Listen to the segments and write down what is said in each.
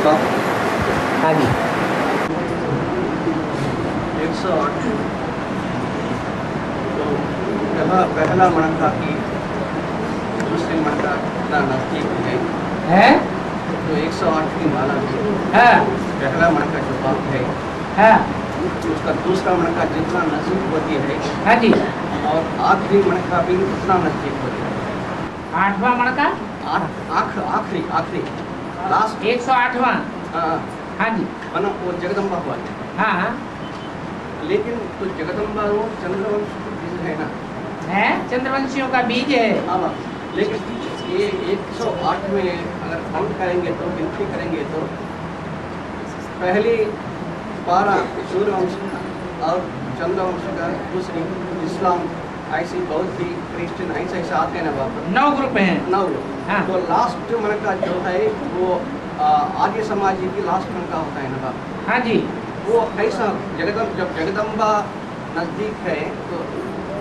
100 हाँ जी 108 तो पहला मणका की दूसरी मणका इतना नजदीक है तो 108 की माला है। हाँ पहला मणका जो बाप है हाँ उसका दूसरा मणका जितना नजदीक होती है हाँ जी और आखिरी मणका भी उतना नजदीक होती है। 8वां मणका आखिरी आखिरी लास्ट 108वां हाँ जी मानो वो जगदम्बा हुआ है। हाँ हाँ लेकिन तो जगदम्बा वो चंद्रवंश का बीज है ना, है चंद्रवंशियों का बीज है। हाँ लेकिन ये 108 में अगर काउंट करेंगे तो गिनती करेंगे तो पहली 12 सूर्यवंश और चंद्रवंश का, दूसरी इस्लाम, ऐसी बहुत ही क्रिश्चियन ऐसे आते हैं ना बाप 9 ग्रुप हैं। 9 हाँ। तो लास्ट मणका जो है वो आर्य समाज की लास्ट मणका होता है ना बाप। हाँ जी वो ऐसा जब जगदम्बा नजदीक है तो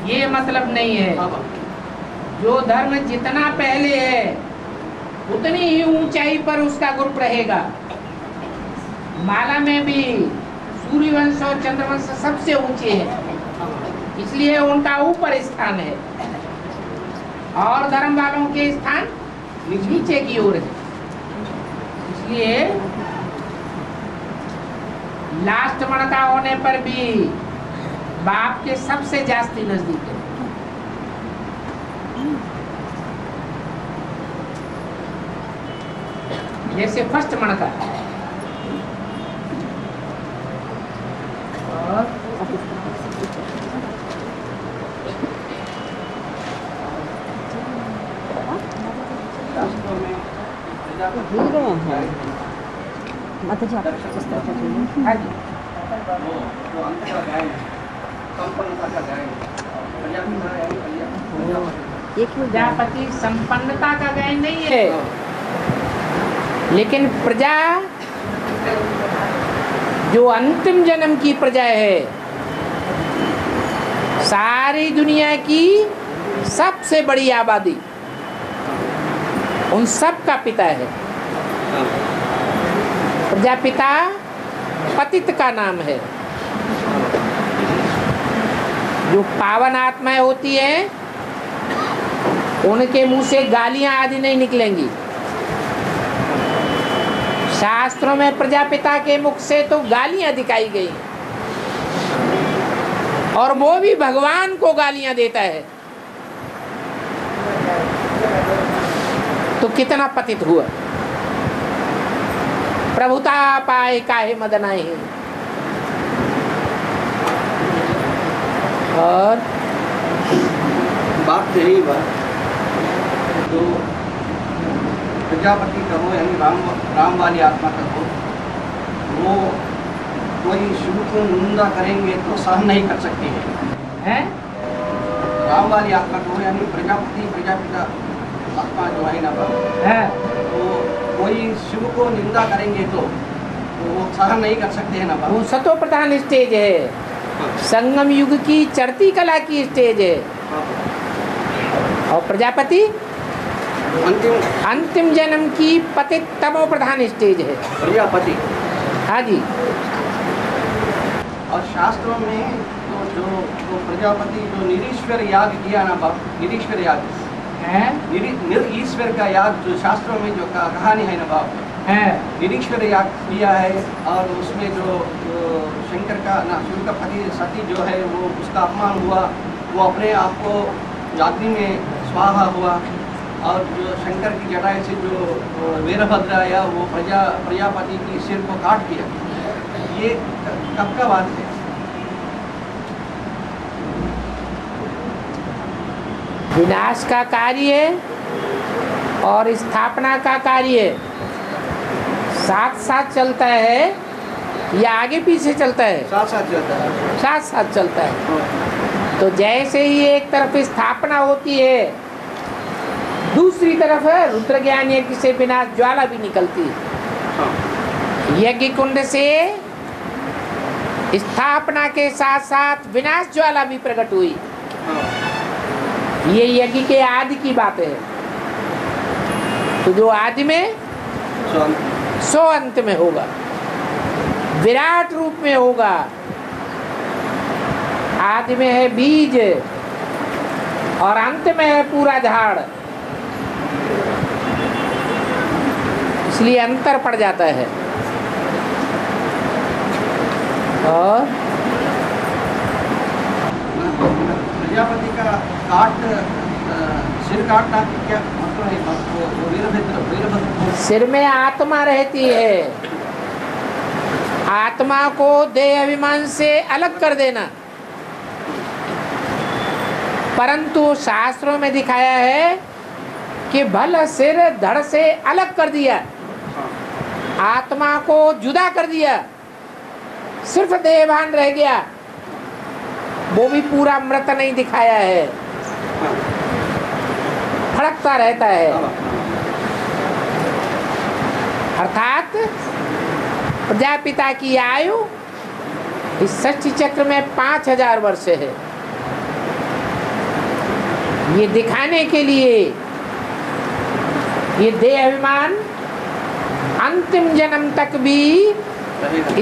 ये मतलब नहीं है, हाँ बाप। जो धर्म जितना पहले है उतनी ही ऊंचाई पर उसका ग्रुप रहेगा। माला में भी सूर्यवंश और चंद्रवंश सबसे ऊंचे हैं, इसलिए उनका ऊपर स्थान है और धर्म वालों के स्थान नीचे की ओर है। इसलिए लास्ट मणका होने पर भी बाप के सबसे जास्ती नजदीक है। जैसे फर्स्ट मणका और शास्त्रों में हाँ जी वो अंत का गाय है, संपन्नता का गाय है। प्रजापिता यानी प्रजापति। प्रजापति संपन्नता का गाय नहीं है, लेकिन प्रजा जो अंतिम जन्म की प्रजा है, सारी दुनिया की सबसे बड़ी आबादी, उन सब का पिता है। प्रजापिता पतित का नाम है। जो पावन आत्माएं होती हैं उनके मुंह से गालियां आदि नहीं निकलेंगी। शास्त्रों में प्रजापिता के मुख से तो गालियां दिखाई गई और वो भी भगवान को गालियां देता है, तो कितना पतित हुआ। प्रभुता पाए काहे मदन आए। और बात यही बात तो प्रजापति का हो यानी राम वाली आत्मा का हो, वो कोई शुभ को निंदा करेंगे तो सहन नहीं कर सकती है। राम वाली आत्मा को यानी प्रजापति प्रजापिता आत्मा जो है ना बाप, तो कोई शिव को निंदा करेंगे तो वो सहन नहीं कर सकते हैं ना बाप। वो सतो प्रधान स्टेज है, संगम युग की चढ़ती कला की स्टेज है। और प्रजापति अंतिम जन्म की पतित तमो प्रधान स्टेज है प्रजापति। हाँ जी। और शास्त्रों में तो प्रजापति जो निरीश्वर याग किया ना बाप, निरीश्वर याग ईश्वर का याग जो शास्त्रों में जो कहानी है ना बाप, निरीश्वर याग किया है। और उसमें जो शंकर का ना शिव का पति सती जो है वो उसका अपमान हुआ, वो अपने आप को जाति में स्वाहा हुआ। और जो शंकर की जटाई से जो वीरभद्र आया वो प्रजापति की सिर को काट दिया। ये कब का बात है? विनाश का कार्य और स्थापना का कार्य साथ साथ चलता है या आगे पीछे चलता है? साथ साथ चलता है। साथ साथ चलता है। तो जैसे ही एक तरफ स्थापना होती है, दूसरी तरफ रुद्र ज्ञान यज्ञ से विनाश ज्वाला भी निकलती है। यज्ञ कुंड से स्थापना के साथ साथ विनाश ज्वाला भी प्रकट हुई। ये यज्ञ के आदि की बात है। तो जो आदि में सो अंत में होगा, विराट रूप में होगा। आदि में है बीज और अंत में है पूरा झाड़, इसलिए अंतर पड़ जाता है। और प्रजापति का सिर काटना क्या मतलब है? वो वीरभद्र सिर में आत्मा रहती है, आत्मा को देह अभिमान से अलग कर देना। परंतु शास्त्रों में दिखाया है कि भला सिर धड़ से अलग कर दिया, आत्मा को जुदा कर दिया, सिर्फ देहभान रह गया, वो भी पूरा मृत नहीं दिखाया है, फड़कता रहता है। अर्थात प्रजापिता की आयु इस सृष्टि चक्र में 5000 वर्ष है। ये दिखाने के लिए ये देह अभिमान अंतिम जन्म तक भी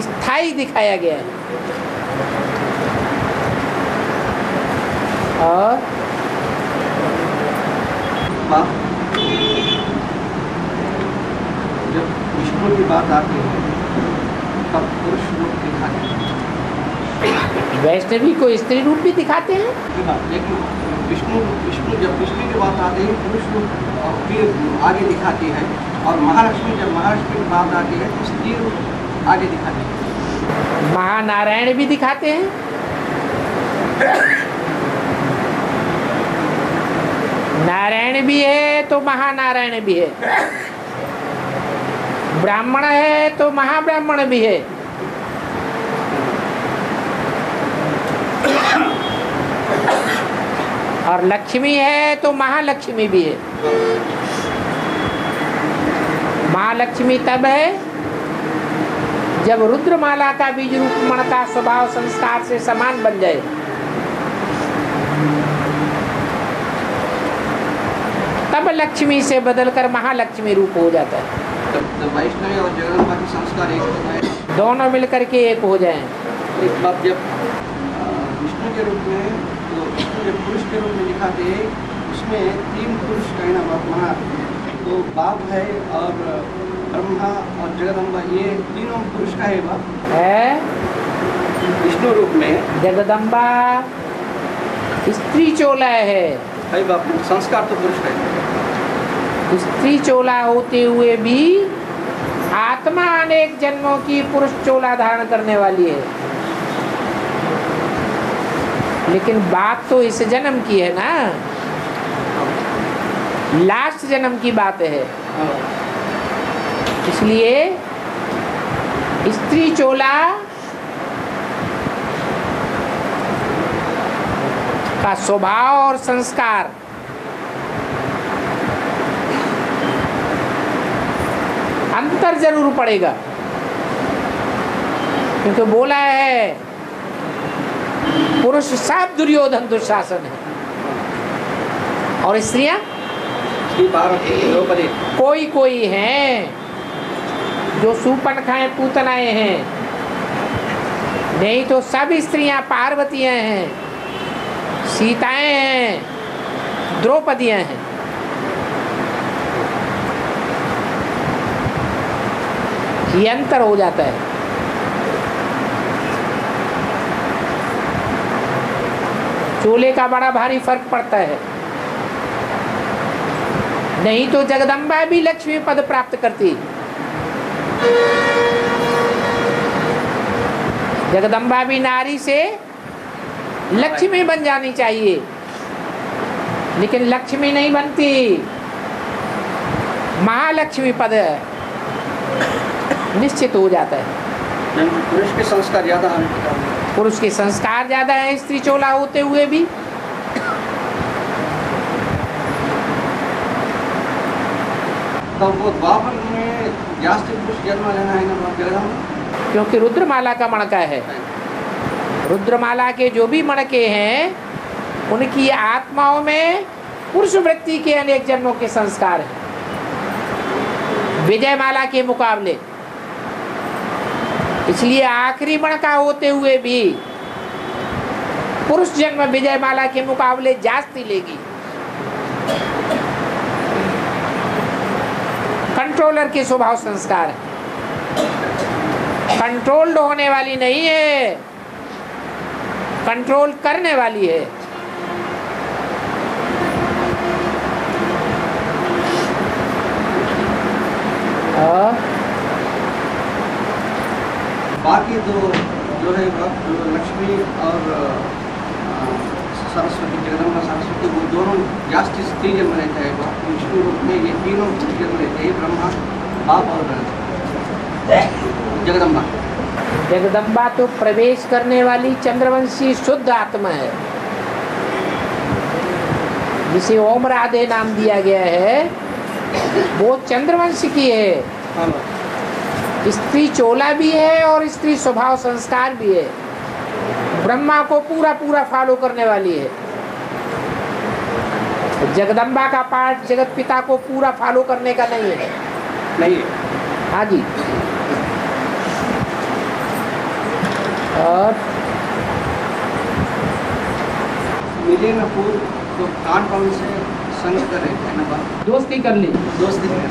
स्थायी दिखाया गया है। और जब विष्णु की बात आती है तब पुरुष रूप दिखाते हैं, वैष्णवी को स्त्री रूप भी दिखाते हैं, लेकिन विष्णु जब विष्णु की बात आती है पुरुष रूप फिर आगे दिखाती है, और महालक्ष्मी जब महालक्ष्मी की बात आती है तो स्त्री रूप आगे दिखाती है। महानारायण भी दिखाते हैं, नारायण भी है तो महानारायण भी है, ब्राह्मण है तो महाब्राह्मण भी है। और लक्ष्मी है तो महालक्ष्मी भी है। महालक्ष्मी तब है जब रुद्रमाला का बीज रूप मण का स्वभाव संस्कार से समान बन जाए। तब लक्ष्मी से बदलकर महालक्ष्मी रूप हो जाता है। तब वैष्णवी और जगदम्बा के संस्कार एक हो जाए, दोनों मिलकर के एक हो जाएं। एक बात जब विष्णु के रूप में, तो विष्णु जब पुरुष के रूप में दिखाते हैं उसमें 3 पुरुष कहना महा, तो बाप है और ब्रह्मा और जगदम्बा, ये तीनों पुरुष का है बाप है। विष्णु रूप में जगदम्बा स्त्री चोला है, बाप संस्कार तो पुरुष का है। स्त्री चोला होते हुए भी आत्मा अनेक जन्मों की पुरुष चोला धारण करने वाली है। लेकिन बात तो इस जन्म की है ना, लास्ट जन्म की बात है। इसलिए स्त्री चोला का स्वभाव और संस्कार अंतर जरूर पड़ेगा, क्योंकि बोला है पुरुष सब दुर्योधन दुशासन है, और स्त्रियां कोई कोई हैं जो सुपनखाएं पूतनाएं हैं, नहीं तो सब स्त्रियां पार्वतियां हैं, सीताएं हैं, द्रौपदियां हैं। ये अंतर हो जाता है। चोले का बड़ा भारी फर्क पड़ता है, नहीं तो जगदम्बा भी लक्ष्मी पद प्राप्त करती। जगदम्बा भी नारी से लक्ष्मी बन जानी चाहिए, लेकिन लक्ष्मी नहीं बनती, महालक्ष्मी पद निश्चित हो जाता है। पुरुष के संस्कार ज्यादा हैं, पुरुष के संस्कार ज्यादा है स्त्री चोला होते हुए भी। तो वो द्वापर में जास्ती पुरुष जन्म लेना है ना जगदम्बा, क्योंकि रुद्रमाला का मणका है। रुद्रमाला के जो भी मणके हैं उनकी आत्माओं में पुरुष वृत्ति के अनेक जन्मों के संस्कार हैं। विजयमाला के मुकाबले। इसलिए आखिरी मणका होते हुए भी पुरुष जन्म विजयमाला के मुकाबले जास्ती लेगी। कंट्रोलर के स्वभाव संस्कार है, कंट्रोल्ड होने वाली नहीं है, कंट्रोल करने वाली है। बाकी दो जो है जो लक्ष्मी और सरस्वती, जगदम्बा सरस्वती, वो दोनों जास्ती स्त्री जन्म लेते हैं। विष्णु रूप में ये तीनों जन्म लेते हैं, ब्रह्मा, बाप और जगदम्बा। जगदम्बा तो प्रवेश करने वाली चंद्रवंशी शुद्ध आत्मा है, जिसे ओम राधे नाम दिया गया है, वो चंद्रवंश की है। स्त्री चोला भी है और स्त्री स्वभाव संस्कार भी है। ब्रह्मा को पूरा पूरा फॉलो करने वाली है। जगदम्बा का पार्ट जगत पिता को पूरा फॉलो करने का नहीं है। नहीं है। हाँ जी। और मिले न फूल तो कान पाउन से संग करे है ना, दोस्ती कर ली, दोस्ती करे।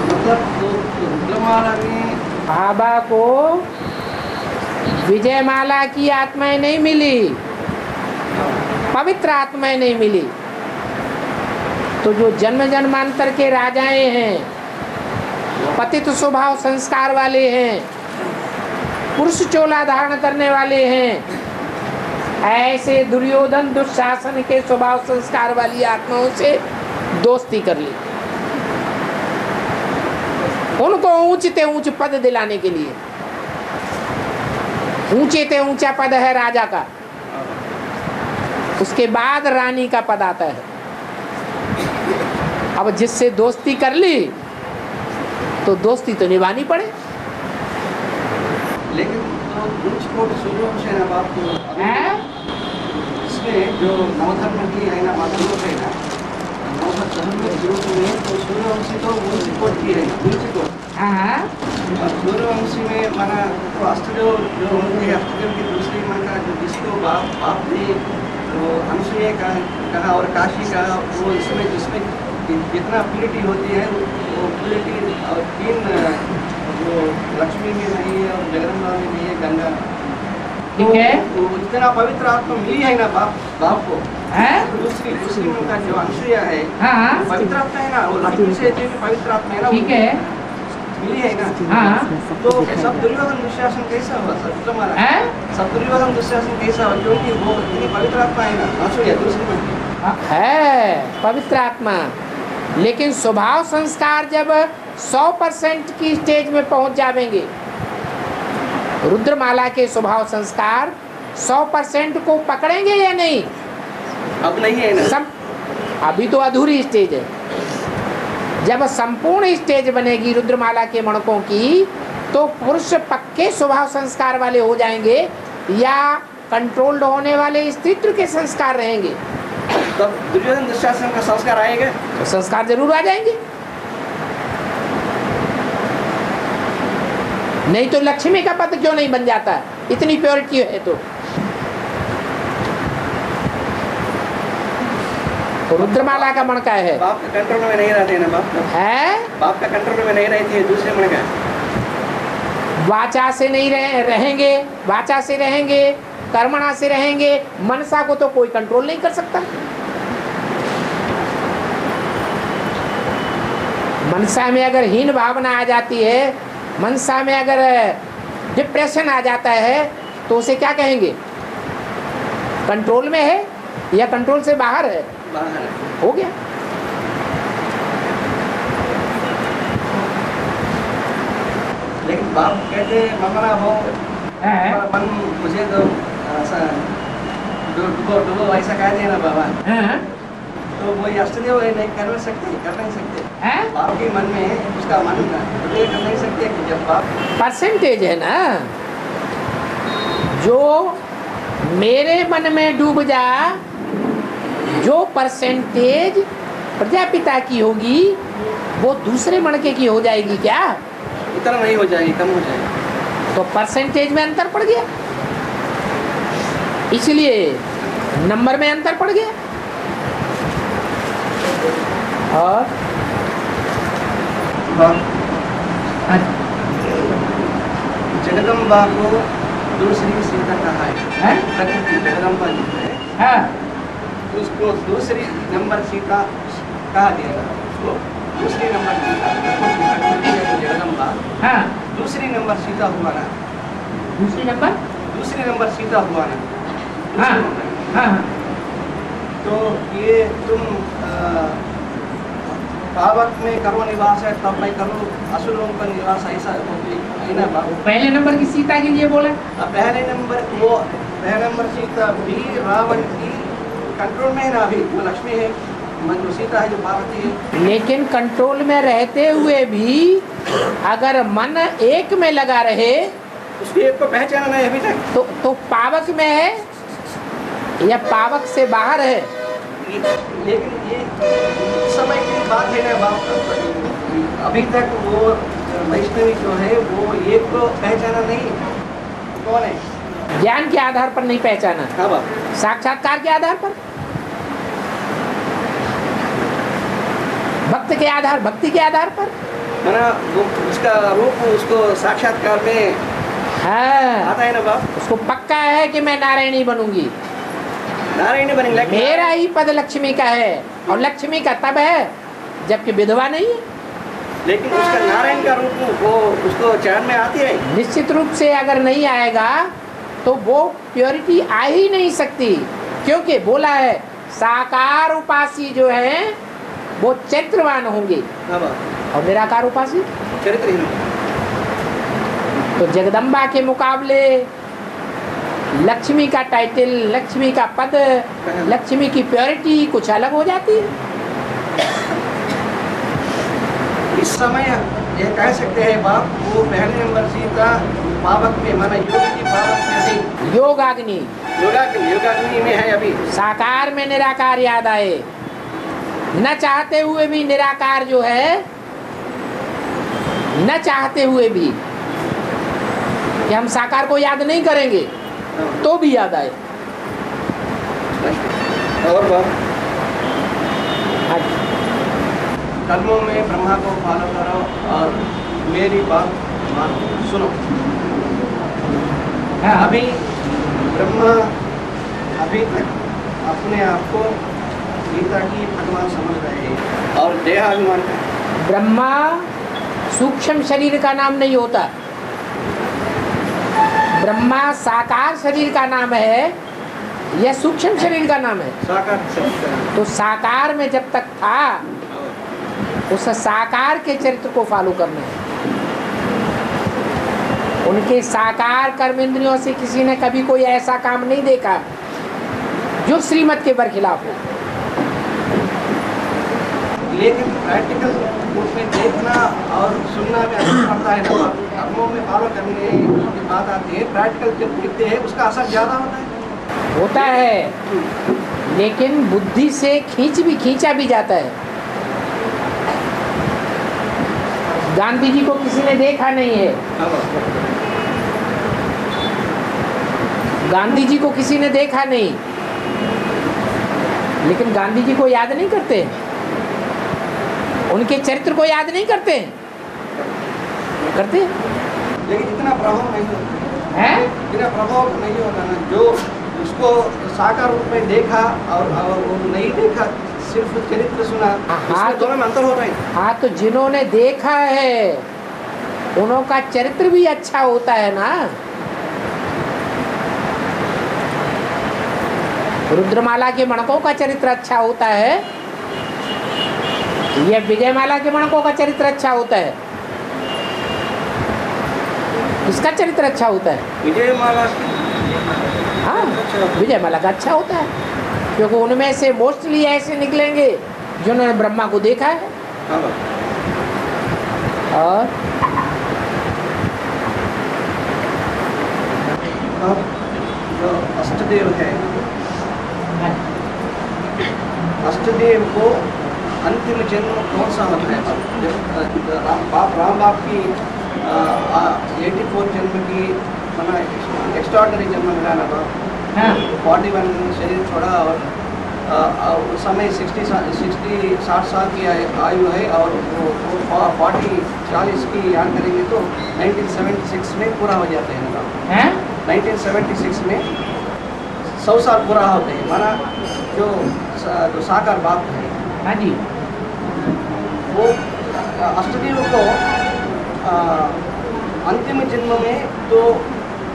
मतलब तो रुद्रमाला में बाबा को विजयमाला की आत्माएं नहीं मिली, पवित्र आत्माएं नहीं मिली। तो जो जन्म जन्मांतर के राजाएं हैं, पतित स्वभाव संस्कार वाले हैं, पुरुष चोला धारण करने वाले हैं, ऐसे दुर्योधन दुशासन के स्वभाव संस्कार वाली आत्माओं से दोस्ती कर ली, उनको ऊंचते ऊंच पद दिलाने के लिए। ऊंचे ते ऊंचा पद है राजा का, उसके बाद रानी का पद आता है। अब जिससे दोस्ती कर ली तो दोस्ती तो निभानी पड़े। लेकिन तो सूर्यवंश है ना बाप, तो इसमें जो नवधर्म की है ना, माधव है ना, नवधर्म में तो सूर्यवंशी तो ऊंची कोट की है, ऊंची कोट। सूर्यवंशी में माना तो अस्त्रदेव जो होंगे, अस्त्रदेव की दूसरी माँ का जो जिसको बाप ने तो अनुसूया का कहा और काशी का, वो इसमें जिसमें जितना प्यूरिटी होती है वो प्यूरिटी और तीन जो लक्ष्मी में नहीं है और जगदम्बा में नहीं है, गंगा, ठीक है। तो इतना पवित्र आत्मा मिली है ना बाप को। दूसरी उनका जो अनुसूया है, पवित्र आत्मा है ना, वो लक्ष्मी से पवित्र आत्मा है ना, ठीक है, मिली है ना। तो सब दुर्योधन दुशासन कैसा हुआ सर तुम्हारा? सब दुर्योधन दुशासन कैसा हुआ? क्योंकि वो इतनी पवित्र आत्मा है ना, अनुसूया दूसरी में है पवित्र आत्मा। लेकिन स्वभाव संस्कार जब 100% की स्टेज में पहुंच जाएंगे, रुद्रमाला के स्वभाव संस्कार 100% को पकड़ेंगे या नहीं? अब नहीं है ना, अभी तो अधूरी स्टेज है। जब संपूर्ण स्टेज बनेगी रुद्रमाला के मणकों की, तो पुरुष पक्के स्वभाव संस्कार वाले हो जाएंगे या कंट्रोल्ड होने वाले स्त्रीत्व के संस्कार रहेंगे। तब दुर्योधन दुशासन का संस्कार आएगा, तो संस्कार जरूर आ जाएंगे। नहीं तो लक्ष्मी का पद क्यों नहीं बन जाता? इतनी प्योरिटी है तो रुद्रमाला का मणका है। बाप का कंट्रोल में नहीं रहते ना, बाप का कंट्रोल में नहीं रहती है दूसरे मणका। वाचा से नहीं रहेंगे, वाचा से रहेंगे, कर्मणा से रहेंगे, मनसा को तो कोई कंट्रोल नहीं कर सकता। मनसा में अगर हीन भावना आ जाती है, मनसा में अगर डिप्रेशन आ जाता है, तो उसे क्या कहेंगे? कंट्रोल में है या कंट्रोल से बाहर है? बाहर है। हो गया। लेकिन बाप कहते ममरा हो मन मुझे तो डुबो ऐसा कहते हैं ना बाबा, तो वो अस्त्रदेव नहीं कर नहीं सकते। बाप के मन में उसका मन कर नहीं सकते कि जब बाप परसेंटेज है ना, जो मेरे मन में डूब जा, जो परसेंटेज प्रजापिता की होगी वो दूसरे मणके की हो जाएगी क्या? इतना नहीं हो जाएगी, कम हो जाएगी। तो परसेंटेज में अंतर पड़ गया, इसलिए नंबर में अंतर पड़ गया। और जगदम्बा को दूसरी सीता कहा है, प्रकृति जगदम्बा जो है, हाँ, उसको दूसरी नंबर सीता कहा गया। उसको दूसरी नंबर सीता, प्रकृति है जगदम्बा, हाँ, दूसरी नंबर सीता हुआ ना, दूसरी नंबर सीता हुआ ना। हाँ, हाँ, तो ये तुम पावक में करो निवास है, तब मैं करूँ असुरों का निवास, ऐसा है ना बाबू। पहले नंबर की सीता के लिए बोला। पहले नंबर सीता भी रावण की कंट्रोल में है ना, अभी वो लक्ष्मी है, जो सीता है, जो पार्वती है। लेकिन कंट्रोल में रहते हुए भी अगर मन एक में लगा रहे, उसकी एक को पहचाना नहीं अभी तक। तो पावक में है या पावक से बाहर है? लेकिन ये समय की बात है ना बाप, अभी तक वो वैष्णवी जो है वो एक को पहचाना नहीं। कौन है? ज्ञान के आधार पर नहीं पहचाना। हाँ बाप। साक्षात्कार के आधार पर, भक्त के आधार, भक्ति के आधार पर, माना वो उसका रूप उसको साक्षात्कार में हाँ, आता है ना बाप। उसको पक्का है कि मैं नारायणी बनूंगी, नारायणी बनेंगे। मेरा ही पद लक्ष्मी का है, और लक्ष्मी का तब है जबकि विधवा नहीं है। लेकिन उसका नारायण का रूप वो उसको चरण में आती है। निश्चित रूप से अगर नहीं आएगा तो वो प्योरिटी आ ही नहीं सकती, क्योंकि बोला है साकार उपासी जो है वो चरित्रवान होंगे और निराकार उपासी चरित्रहीन। तो जगदम्बा के मुकाबले लक्ष्मी का टाइटल, लक्ष्मी का पद, लक्ष्मी की प्योरिटी कुछ अलग हो जाती है। इस समय ये कह सकते हैं बाप, वो पहले नंबर सीता पावक में, माना योग की पावक में है, योगाग्नि, योगाग्नि में है अभी। साकार में निराकार याद आए, न चाहते हुए भी निराकार जो है, न चाहते हुए भी कि हम साकार को याद नहीं करेंगे तो भी याद आए। और बाप कर्मों में ब्रह्मा को फॉलो करो और मेरी बात मानो, सुनो। अभी ब्रह्मा अभी तक अपने आप को गीता की भगवान समझ रहे हैं और देहाभिमान का। ब्रह्मा सूक्ष्म शरीर का नाम नहीं होता, ब्रह्मा साकार शरीर का नाम है, यह सूक्ष्म शरीर का नाम है। साकार तो साकार में जब तक था उस साकार के चरित्र को फॉलो करना है। उनके साकार कर्मेंद्रियों से किसी ने कभी कोई ऐसा काम नहीं देखा जो श्रीमत के बरखिलाफ हो। लेकिन प्रैक्टिकल रूप में देखना और सुनना में असर पड़ता है ना, कर्मों में फॉलो करने की बात आती है, प्रैक्टिकल जब दिखते हैं उसका असर ज़्यादा होता है। लेकिन बुद्धि से खींचा भी जाता है। गांधी जी को किसी ने देखा नहीं है, गांधी जी को किसी ने देखा नहीं, लेकिन गांधी जी को याद नहीं करते, उनके चरित्र को याद नहीं करते लेकिन इतना प्रभाव नहीं होता है, इतना प्रभाव नहीं होता ना, जो उसको साकार रूप में देखा और वो नहीं देखा, सिर्फ चरित्र सुना, इसमें दोनों में अंतर हो रहा है। हाँ, तो जिन्होंने देखा है उन्हों का चरित्र भी अच्छा होता है ना। रुद्रमाला के मणकों का चरित्र अच्छा होता है या विजयमाला के मणकों का चरित्र अच्छा होता है? किसका चरित्र अच्छा होता है? विजयमाला। हाँ, विजयमाला का अच्छा होता है, क्योंकि उनमें से मोस्टली ऐसे निकलेंगे जिन्होंने ब्रह्मा को देखा है। और अब जो अष्टदेव है, अष्टदेव को अंतिम जन्म कौन सा होता है? जब राम बाप की 84 जन्म की मना एक्स्ट्राऑर्डिनरी जन्म मिला ना बाप, हाँ 41 शरीर छोड़ा और उस समय 60 साल की आयु है और वो 40 की याद करेंगे तो 1976 में पूरा हो जाते हैं ना। हैं 1976 में 100 साल पूरा होते हैं। माना जो साकार बाप है हाँ जी वो अष्टदेव को अंतिम जन्म में तो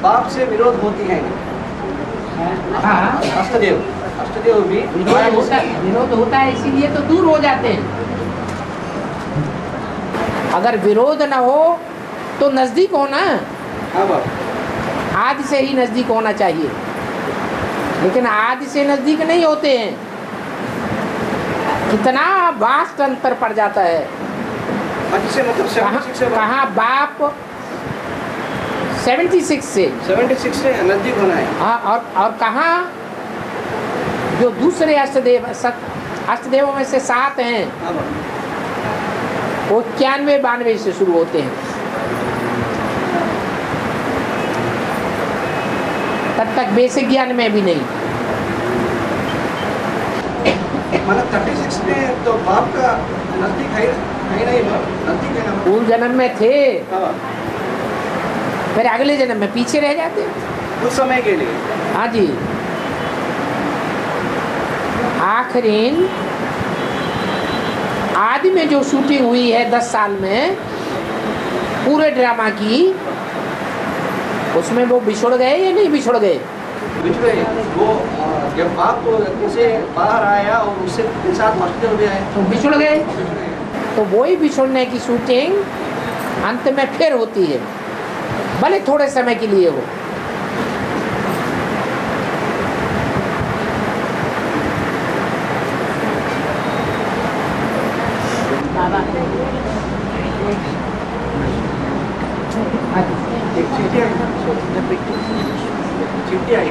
बाप से विरोध होती है। हाँ अष्टदेव भी विरोध होता है इसीलिए तो दूर हो जाते हैं। अगर विरोध न हो तो नजदीक होना, हाँ बाप आदि से ही नजदीक होना चाहिए, लेकिन आदि से नजदीक नहीं होते हैं। कितना वास्ट अंतर पड़ जाता है। से मतलब 76 से कहाँ बाप 76 से 76 से नजदीक होना है। हाँ और कहाँ जो दूसरे अष्टदेवों में से 7 हैं हाँ बाप वो 91-92 से शुरू होते हैं। तब तक बेसिक ज्ञान में भी नहीं। मतलब 36 में तो बाप का नजदीक है नहीं बाप, नजदीक है ना। पूर्व जन्म में थे, हाँ बाप, फिर अगले जन्म में पीछे रह जाते। कुछ समय के लिए। हाँ जी आखिरीन आदि में जो शूटिंग हुई है 10 साल में पूरे ड्रामा की, उसमें वो बिछुड़ गए या नहीं बिछुड़ गए? बिछड़े वो जब बाप से बाहर आया और उससे के साथ मस्ती भी आए तो बिछुड़ गए। तो वही बिछुड़ने की शूटिंग अंत में फिर होती है, भले थोड़े समय के लिए हो। बाबा एक चिट्ठी आई, चिट्ठी आई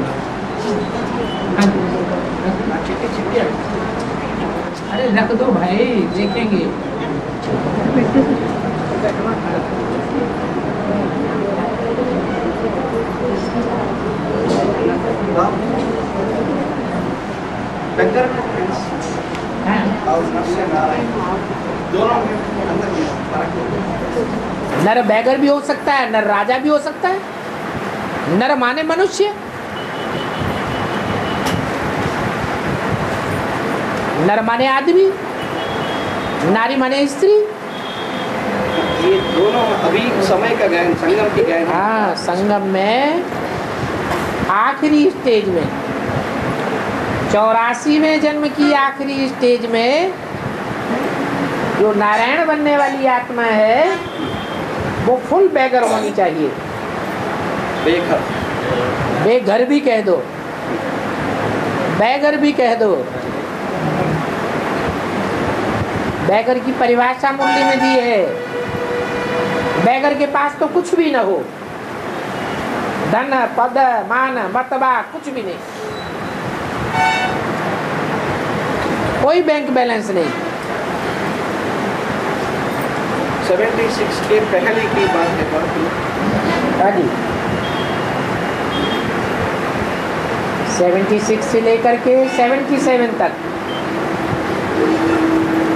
चिट्ठी आई। अरे रख दो भाई, देखेंगे। बेगर और नर्स नारायण दोनों में अंदर में फर्क है। नर बैगर भी हो सकता है, नर राजा भी हो सकता है। नर माने मनुष्य, नर माने आदमी, नारी माने स्त्री। ये दोनों अभी समय का ज्ञान, संगम की ज्ञान। हाँ संगम में आखिरी स्टेज में 84वें जन्म की आखिरी स्टेज में जो नारायण बनने वाली आत्मा है वो फुल बेगर होनी चाहिए। बेघर, बेघर भी कह दो, बैगर भी कह दो। बैगर की परिभाषा मुरली में दी है, बैगर के पास तो कुछ भी न हो, धन पद मान मर्तबा कुछ भी नहीं, कोई बैंक बैलेंस नहीं। 76 के पहले की बात है हाँ जी 76 से लेकर के 77 तक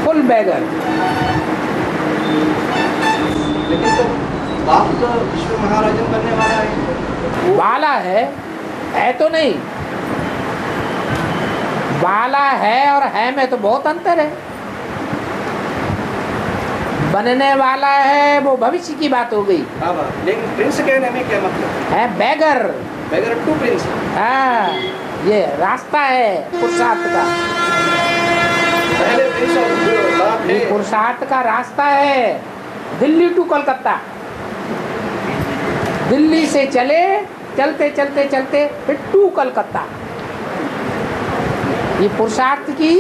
फुल बैगर। लेकिन तो बाप तो विश्व महाराजन बनने वाला है। वाला है तो नहीं, वाला है और है में तो बहुत अंतर है। बनने वाला है वो भविष्य की बात हो गई। हाँ बाप, लेकिन प्रिंस कहने में क्या मतलब है? Beggar, beggar to prince. हाँ ये रास्ता है पुरुषार्थ का। पहले प्रिंस और बाप ये है। पुरुषार्थ का रास्ता है दिल्ली टू कोलकाता। दिल्ली से चले, चलते चलते चलते फिर टू कोलकाता। ये पुरुषार्थ की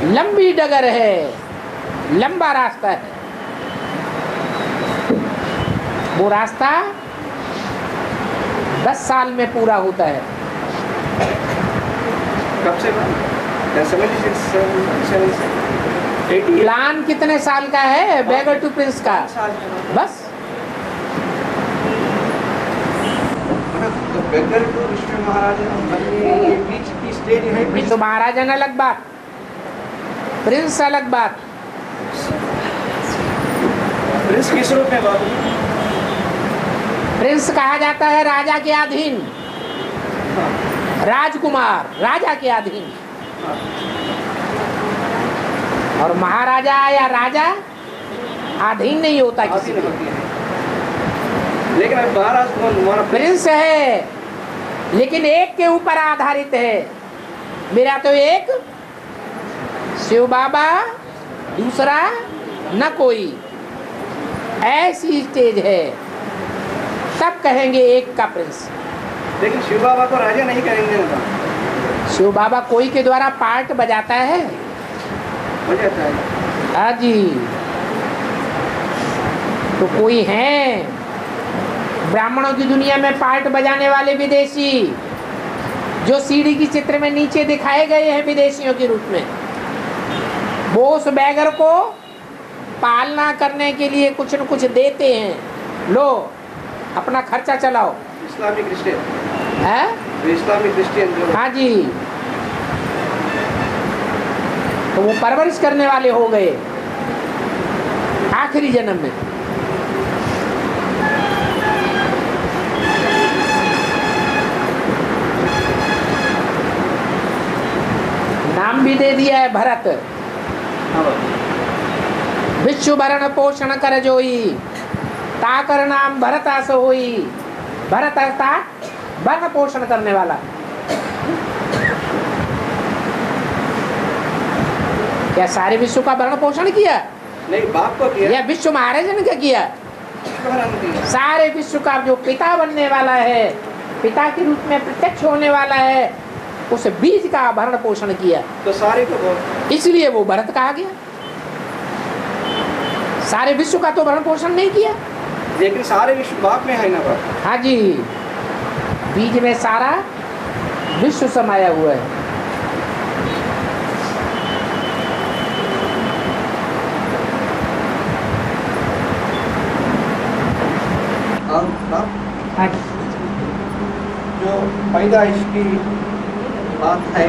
लंबी डगर है, लंबा रास्ता है। वो रास्ता 10 साल में पूरा होता है। कब से? 76 से 80 प्लान कितने साल का है बेगर टू प्रिंस का? 5 साल का। बस। तो बेगर टू विष्णु महाराजा बनने ये बीच की स्टेज है। विष्णु महाराजन अलग बात, प्रिंस अलग बात। प्रिंस किस रूप में बाबू? प्रिंस कहा जाता है राजा के अधीन, राजकुमार राजा के अधीन। और महाराजा या राजा अधीन नहीं होता किसी आदि के। होती है। लेकिन अब महाराज कौन? हमारा प्रिंस है लेकिन एक के ऊपर आधारित है। मेरा तो एक शिव बाबा, दूसरा न कोई, ऐसी स्टेज है, तब कहेंगे एक का प्रिंस। लेकिन शिव बाबा को राजा नहीं करेंगे ना। शिव बाबा कोई के द्वारा पार्ट बजाता है। हो जाता है। हाँ जी। तो कोई है ब्राह्मणों की दुनिया में पार्ट बजाने वाले विदेशी, जो सीढ़ी की चित्र में नीचे दिखाए गए हैं विदेशियों के रूप में। वो उस बैगर को पालना करने के लिए कुछ न कुछ देते हैं। लो अपना खर्चा चलाओ। इस्लामिक क्रिश्चियन है? इस्लामिक क्रिश्चियन जो हाँ जी। तो वो परवरिश करने वाले हो गए आखिरी जन्म में। नाम भी दे दिया है भरत। विश्व भरण पोषण कर जोई, ताकर नाम भरत आस होई। भरत अर्थात भरण पोषण करने वाला। क्या सारे विश्व का भरण पोषण किया? नहीं, बाप को किया। या विश्व महाराज ने क्या किया? सारे विश्व का जो पिता बनने वाला है, पिता के रूप में प्रत्यक्ष होने वाला है, उस बीज का भरण पोषण किया। तो सारे को इसलिए वो भरत कहा गया। सारे विश्व का तो भरण पोषण नहीं किया। लेकिन सारे विश्व बाप में है ना बाप। हाँ जी, बीज में सारा विश्व समाया हुआ है। और बाप हाँ जी। जो पैदाइश की बात है,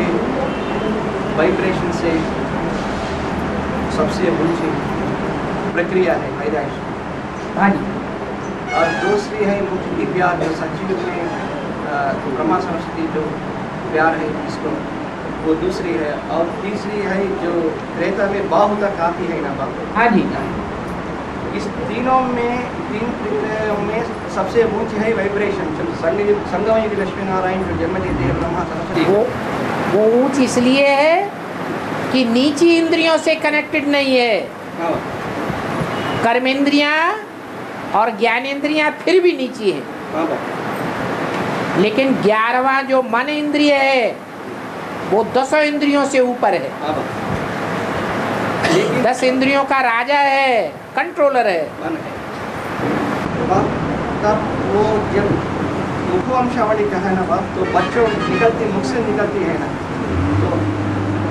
वाइब्रेशन से सबसे ऊंची प्रक्रिया है पैदाइश। हाँ जी। और दूसरी है मुक्ति प्यार, जो सचिव में ब्रह्मा सरस्वती जो प्यार है इसको, वो दूसरी है। और तीसरी है जो त्रेता में बाहु तक आती है ना बाहु। हाँ जी। इस तीनों में, तीन प्रक्रियाओं में सबसे ऊंची है वाइब्रेशन। संगम युग लक्ष्मी नारायण जो जन्म देते हैं ब्रह्मा सरस्वती। वो ऊंच इसलिए है कि नीची इंद्रियों से कनेक्टेड नहीं है। हाँ। कर्मेंद्रियां और ज्ञानेंद्रियां फिर भी नीची है। हाँ। लेकिन 11वां जो मन इंद्रिय है वो 10 इंद्रियों से ऊपर है। हाँ। 10 इंद्रियों का राजा है, कंट्रोलर है। मन है। तब वो जब मुखवंशावली का है ना बाप, तो बच्चों निकलती, मुख से निकलती है ना, तो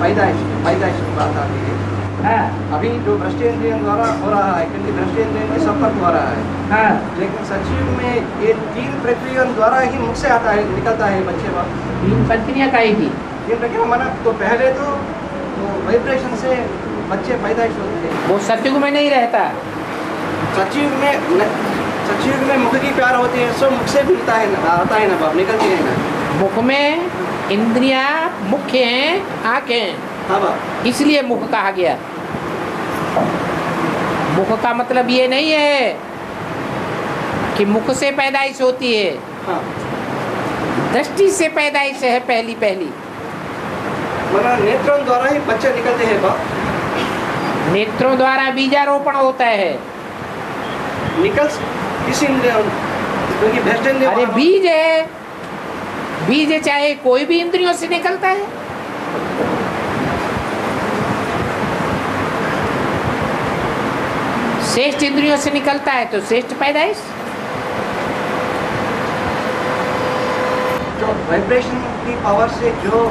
पैदाइश की बात आती है। हाँ। अभी जो भ्रष्टेंद्रियों द्वारा हो रहा है, क्योंकि भ्रष्टेंद्रियों में संपर्क हो रहा है। हाँ। लेकिन सचिव में ये 3 प्रक्रियाओं द्वारा ही मुख से आता है, निकलता है बच्चे बाप। 3 प्रक्रिया का ही थी। 3 प्रक्रिया माना तो पहले तो वाइब्रेशन से बच्चे पैदाइश होते हैं। वो सत्युग में नहीं रहता। सचिव में मुख की प्यार होती है, सो मुख से मिलता है ना, आता है ना बाप, निकलती है ना। मुख में इंद्रियां मुख्य हैं, आंखें। हाँ बाप। इसलिए मुख कहा गया। मुख का मतलब ये नहीं है कि मुख से पैदाइश होती है। हाँ। दृष्टि से पैदाइश है पहली। माना नेत्रों द्वारा ही बच्चे निकलते हैं बाप। नेत्रों द्वारा बीजारोपण होता है। निकल किसी इंद्रियों, क्योंकि भ्रष्ट इंद्रिय। अरे बीज है, बीज चाहे कोई भी इंद्रियों से निकलता है। श्रेष्ठ इंद्रियों से निकलता है तो श्रेष्ठ पैदाइश। जो वाइब्रेशन की पावर से जो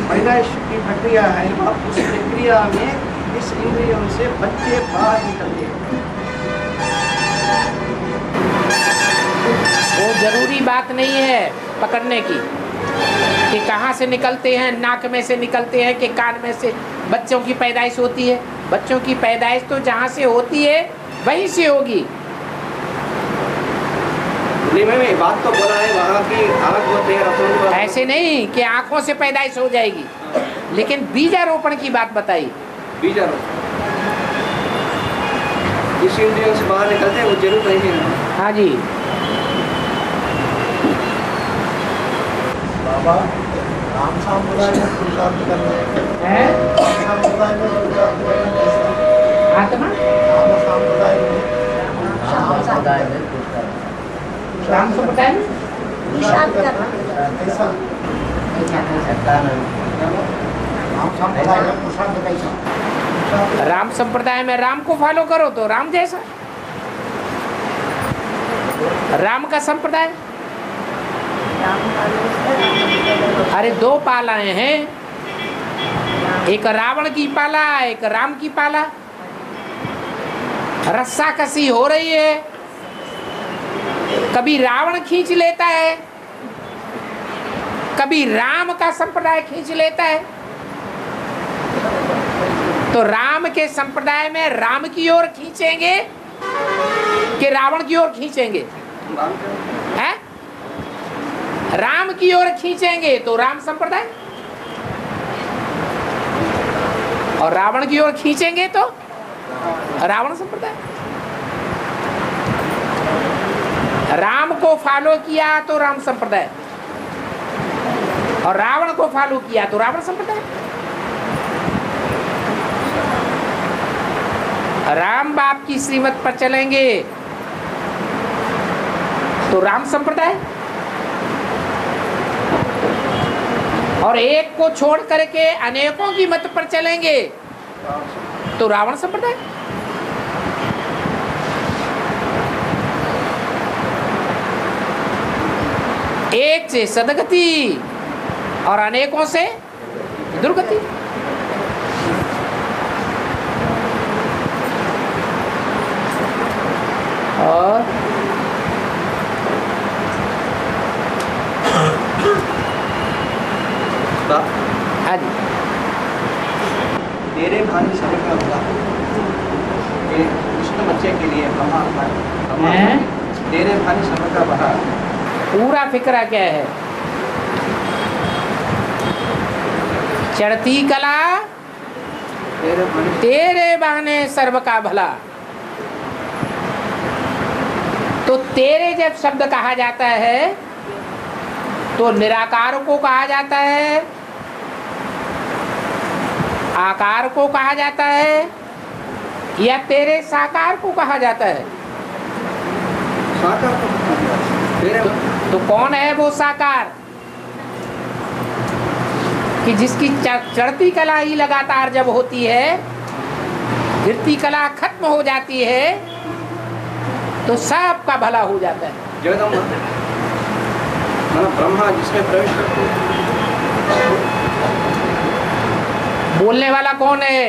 पैदाइश की प्रक्रिया है, उस प्रक्रिया में इस इंद्रियों से बच्चे बाहर निकलते हैं। वो जरूरी बात नहीं है पकड़ने की कि कहाँ से निकलते हैं, नाक में से निकलते हैं कि कान में से बच्चों की पैदाइश होती है। बच्चों की पैदाइश तो जहाँ से होती है वहीं से होगी। नहीं मैं बात तो बोला है वहाँ की अलग होते हैं, ऐसे नहीं कि आँखों से पैदाइश हो जाएगी, लेकिन बीजारोपण की बात बताई। बीजारोपण इस इंद्रियों से बाहर निकलते हैं, वो जरूर नहीं है। हाँ जी बाबा, राम संप्रदाय में पुरुषार्थ करना है। राम संप्रदाय में पुरुषार्थ करना कैसा? आत्मा राम संप्रदाय में राम संप्रदाय में पुरुषार्थ करना कैसा? राम संप्रदाय में पुरुषार्थ कैसा? राम संप्रदाय में राम को फॉलो करो तो राम जैसा। राम का संप्रदाय, अरे दो पालाएं हैं, एक रावण की पाला, एक राम की पाला। रस्सा कसी हो रही है, कभी रावण खींच लेता है, कभी राम का संप्रदाय खींच लेता है। तो राम के संप्रदाय में राम की ओर खींचेंगे कि रावण की ओर खींचेंगे? है राम की ओर खींचेंगे तो राम संप्रदाय, और रावण की ओर खींचेंगे तो रावण संप्रदाय। राम को फॉलो किया तो राम संप्रदाय, और रावण को फॉलो किया तो रावण संप्रदाय। राम बाप की श्रीमत पर चलेंगे तो राम संप्रदाय, और एक को छोड़ करके अनेकों की मत पर चलेंगे तो रावण संप्रदाय। एक से सदगति और अनेकों से दुर्गति। और हाँ जी, तेरे भानी समय का होगा ये कृष्ण बच्चे के लिए तेरे भानी समय का बहा। पूरा फिक्रा क्या है? चढ़ती कला तेरे बहाने सर्व का भला। तो तेरे जब शब्द कहा जाता है तो निराकार को कहा जाता है, आकार को कहा जाता है, या तेरे साकार को कहा जाता है? साकार को तो कौन है वो साकार कि जिसकी चढ़ती कला ही लगातार जब होती है, गिरती कला खत्म हो जाती है, तो सबका भला हो जाता है। जगदम्बा ब्रह्मा जिसमें प्रवेश करते हैं। बोलने वाला कौन है?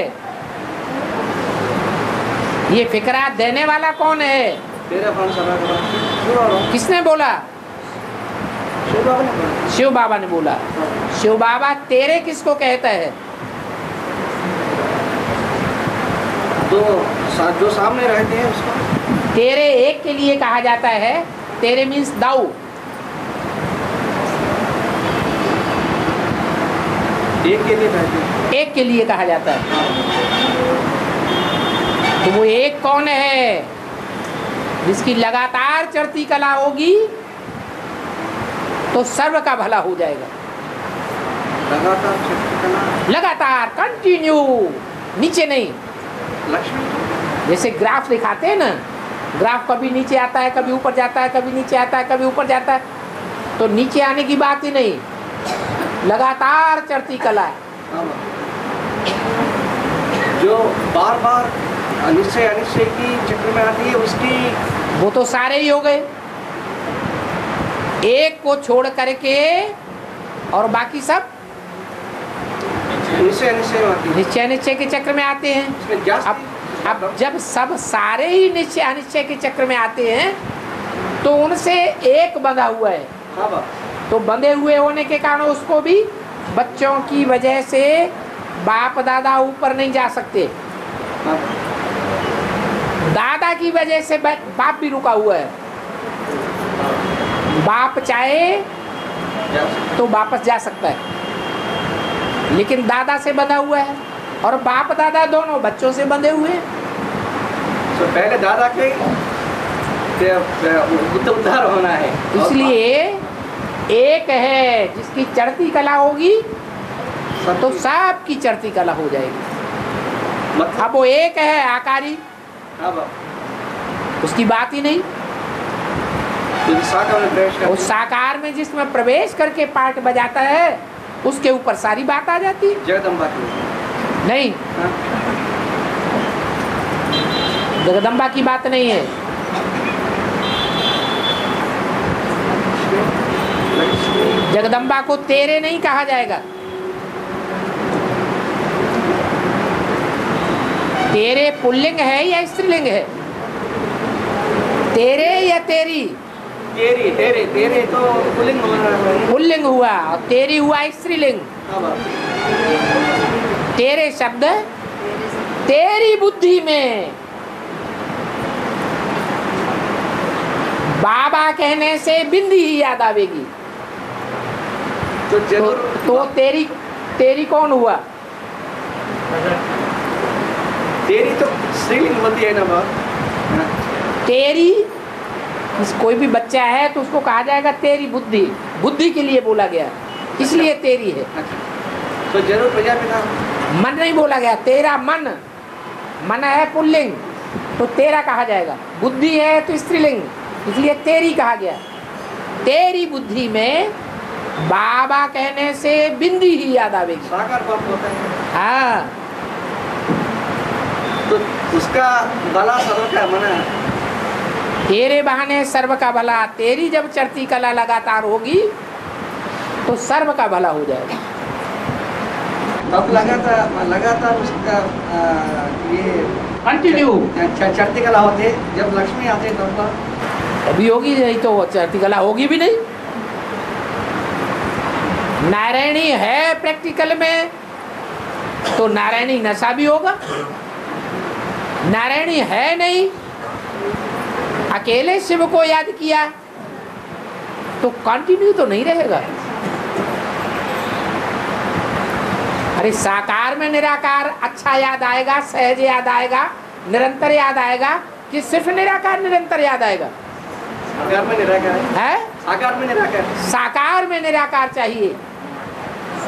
ये फिक्रा देने वाला कौन है? तेरे भानी समय का बहा किसने बोला? शिव बाबा ने बोला। शिव बाबा तेरे किसको कहता है? जो सामने रहते हैं उसको तेरे एक के लिए कहा जाता है। तेरे मीन्स दाऊ। एक के लिए कहते हैं, एक के लिए कहा जाता है। तो वो एक कौन है? जिसकी लगातार चढ़ती कला होगी तो सर्व का भला हो जाएगा। लगातार चढ़ती कला, लगातार कंटिन्यू, नीचे नहीं। लक्ष्मी जैसे ग्राफ दिखाते हैं ना, ग्राफ कभी नीचे आता है, कभी ऊपर जाता है, कभी नीचे आता है, कभी ऊपर जाता है। तो नीचे आने की बात ही नहीं, लगातार चढ़ती कला। जो बार बार निश्चय अनिश्चय की चक्र में आती है उसकी, वो तो सारे ही हो गए। एक को छोड़ करके और बाकी सब निश्चय निश्चय निश्चय होती है। निश्चय निश्चय के चक्र में आते हैं। इसमें जास्ती अब जब सब सारे ही निश्चय अनिश्चय के चक्र में आते हैं तो उनसे एक बंधा हुआ है, हाँ बाप, तो बंधे हुए होने के कारण उसको भी बच्चों की वजह से बाप दादा ऊपर नहीं जा सकते। हाँ दादा की वजह से बाप भी रुका हुआ है। बाप चाहे तो वापस जा सकता है, लेकिन दादा से बंधा हुआ है और बाप दादा दोनों बच्चों से बंधे हुए हैं। तो पहले दादा के उद्धार होना है, इसलिए एक है जिसकी चढ़ती कला होगी तो सबकी चढ़ती कला हो जाएगी। अब वो एक है आकारी, हाँ बाप, उसकी बात ही नहीं। तो साकार में प्रवेश कर, उस साकार में जिसमें प्रवेश करके पार्ट बजाता है उसके ऊपर सारी बात आ जाती है। जगदम्बा की नहीं, हाँ? जगदम्बा की बात नहीं है। जगदम्बा को तेरे नहीं कहा जाएगा। तेरे पुल्लिंग है या स्त्रीलिंग है? तेरे या तेरी? तेरी, तेरे, तेरे तो पुल्लिंग होना, पुल्लिंग हुआ और तेरी हुआ स्त्रीलिंग। हाँ बाप, तेरे शब्द तेरी बुद्धि में बाबा कहने से बिंदी ही याद आवेगी। तो जरूर तो तेरी कौन हुआ? तेरी तो स्त्रीलिंग होती है ना बाप, हाँ? तेरी, कोई भी बच्चा है तो उसको कहा जाएगा तेरी बुद्धि। बुद्धि के लिए बोला गया, इसलिए तेरी है। अच्छा, तो जरूर प्रजापिता, मन नहीं बोला गया, तेरा मन। मन है पुल्लिंग तो तेरा कहा जाएगा, बुद्धि है तो स्त्रीलिंग, इसलिए तेरी कहा गया। तेरी बुद्धि में बाबा कहने से बिंदी ही याद आवेगी। साकार बाप होता है, हाँ, तो उसका भला सर्व का मना है। तेरे बहाने सर्व का भला। तेरी जब चढ़ती कला लगातार होगी तो सर्व का भला हो जाएगा। तब लगातार उसका ये कंटिन्यू चढ़ती कला होते, जब लक्ष्मी आते तब अभी होगी नहीं तो चढ़ती कला होगी भी नहीं। नारायणी है प्रैक्टिकल में तो नारायणी नशा भी होगा। नारायणी है नहीं, अकेले शिव को याद किया तो कंटिन्यू तो नहीं रहेगा। अरे साकार में निराकार अच्छा याद आएगा, सहज याद आएगा, निरंतर याद आएगा कि सिर्फ निराकार निरंतर याद आएगा? साकार में निराकार है? साकार में निराकार, साकार में निराकार चाहिए।